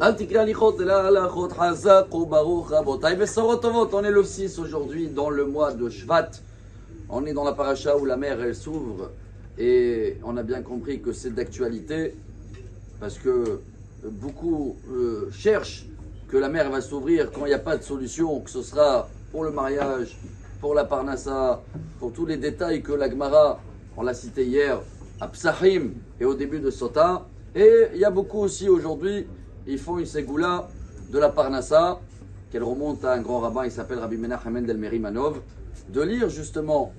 On est le 6 aujourd'hui dans le mois de Shvat. On est dans la paracha où la mer elle s'ouvre et on a bien compris que c'est d'actualité parce que beaucoup cherchent que la mer va s'ouvrir quand il n'y a pas de solution, que ce sera pour le mariage, pour la parnassa, pour tous les détails que la Gemara, on l'a cité hier, à Psahim et au début de Sota. Et il y a beaucoup aussi aujourd'hui, ils font une ségoula de la parnassa, qu'elle remonte à un grand rabbin, il s'appelle Rabbi Menachem Mendel Merimanov, de lire justement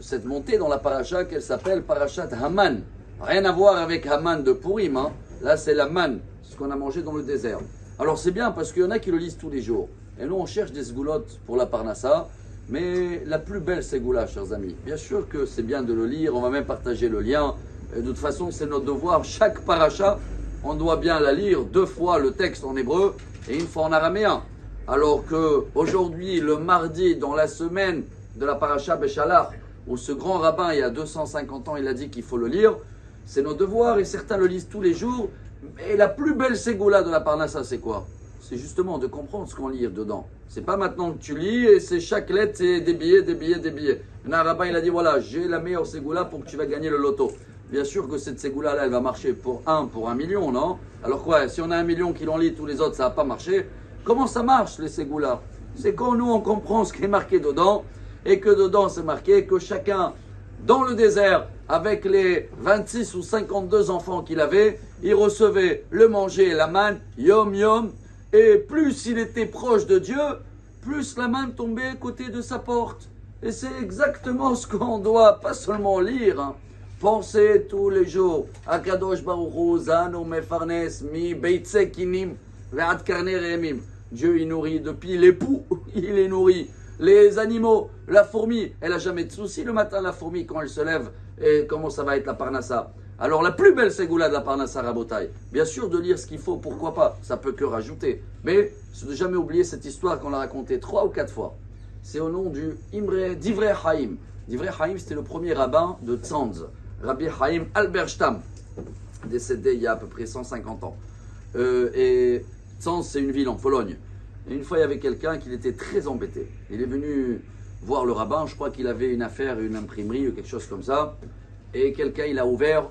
cette montée dans la paracha qu'elle s'appelle Parashat Haman. Rien à voir avec Haman de Purim, hein. Là c'est la manne, ce qu'on a mangé dans le désert. Alors c'est bien parce qu'il y en a qui le lisent tous les jours. Et nous on cherche des segoulottes pour la parnassa, mais la plus belle ségoula, chers amis. Bien sûr que c'est bien de le lire, on va même partager le lien. Et de toute façon c'est notre devoir, chaque paracha, on doit bien la lire 2 fois le texte en hébreu et 1 fois en araméen. Alors que aujourd'hui, le mardi, dans la semaine de la paracha Béchalach, où ce grand rabbin, il y a 250 ans, il a dit qu'il faut le lire, c'est nos devoirs et certains le lisent tous les jours. Et la plus belle ségoula de la parnassa, c'est quoi? C'est justement de comprendre ce qu'on lit dedans. C'est pas maintenant que tu lis et c'est chaque lettre, c'est des billets, des billets, des billets. Un rabbin, il a dit voilà, j'ai la meilleure ségoula pour que tu vas gagner le loto. Bien sûr que cette ségoula-là, elle va marcher pour 1 million, non? Alors quoi, si on a 1 million qui l'en lit, tous les autres, ça va pas marcher. Comment ça marche, les ségoulas? C'est quand nous, on comprend ce qui est marqué dedans, et que dedans, c'est marqué que chacun, dans le désert, avec les 26 ou 52 enfants qu'il avait, il recevait le manger et la manne, yom yom, et plus il était proche de Dieu, plus la manne tombait à côté de sa porte. Et c'est exactement ce qu'on doit, pas seulement lire, hein. Pensez tous les jours. Akadosh Baruch Hu Zanu Mefarnes Mi Beitze Kinim Ve'ad Karne Rehemim. Dieu il nourrit depuis l'époux, il les nourrit. Les animaux, la fourmi, elle a jamais de souci le matin la fourmi quand elle se lève et comment ça va être la parnassa. Alors la plus belle ségoula de la parnassa Rabotai, bien sûr de lire ce qu'il faut, pourquoi pas, ça peut que rajouter. Mais ne jamais oublier cette histoire qu'on a racontée 3 ou 4 fois. C'est au nom du d'Ivrei Haïm. D'Ivrei Haïm c'était le premier rabbin de Tzanz. Rabbi Haïm Alberstam, décédé il y a à peu près 150 ans. Et Tzanz, c'est une ville en Pologne. Et une fois, il y avait quelqu'un qui était très embêté. Il est venu voir le rabbin, je crois qu'il avait une affaire, une imprimerie ou quelque chose comme ça. Et quelqu'un, il a ouvert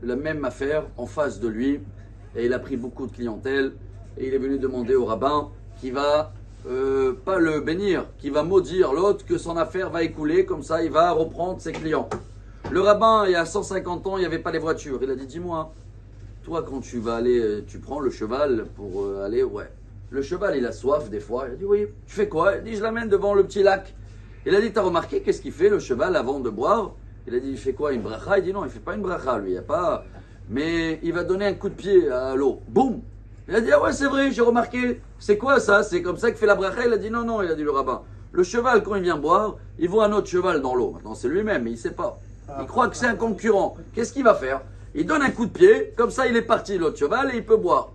la même affaire en face de lui. Et il a pris beaucoup de clientèle. Et il est venu demander au rabbin qui va pas le bénir, qui va maudire l'autre, que son affaire va écouler, comme ça il va reprendre ses clients. Le rabbin, il y a 150 ans, il n'y avait pas les voitures. Il a dit, dis-moi, toi quand tu vas aller, tu prends le cheval pour aller, ouais. Le cheval, il a soif des fois. Il a dit, oui, tu fais quoi? Il dit, je l'amène devant le petit lac. Il a dit, t'as remarqué qu'est-ce qu'il fait le cheval avant de boire? Il a dit, il fait quoi? Une bracha? Il dit, non, il ne fait pas une bracha, lui, il n'y a pas... Mais il va donner un coup de pied à l'eau. Boum! Il a dit, ah ouais, c'est vrai, j'ai remarqué. C'est quoi ça? C'est comme ça que fait la bracha? Il a dit, non, non, il a dit le rabbin. Le cheval, quand il vient boire, il voit un autre cheval dans l'eau. Maintenant, c'est lui-même, mais il ne sait pas. Il croit que c'est un concurrent. Qu'est-ce qu'il va faire? Il donne un coup de pied, comme ça il est parti l'autre cheval et il peut boire.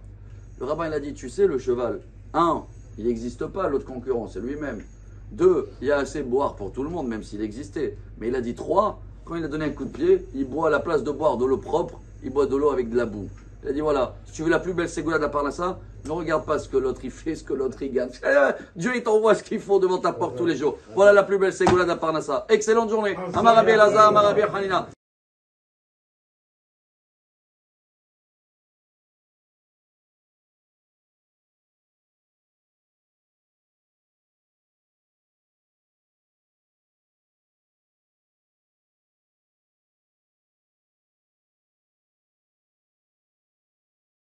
Le rabbin il a dit, tu sais le cheval, 1, il n'existe pas l'autre concurrent, c'est lui-même. 2, il y a assez de boire pour tout le monde, même s'il existait. Mais il a dit 3, quand il a donné un coup de pied, il boit à la place de boire de l'eau propre, il boit de l'eau avec de la boue. Il a dit voilà, si tu veux la plus belle ségoula de la parnassa, ne regarde pas ce que l'autre il fait, ce que l'autre il gagne. Dieu il t'envoie ce qu'il faut devant ta porte tous les jours. Voilà la plus belle ségoula de la parnassa. Excellente journée. Amar Rabbi Elazar, Amar Rabbi Hanina.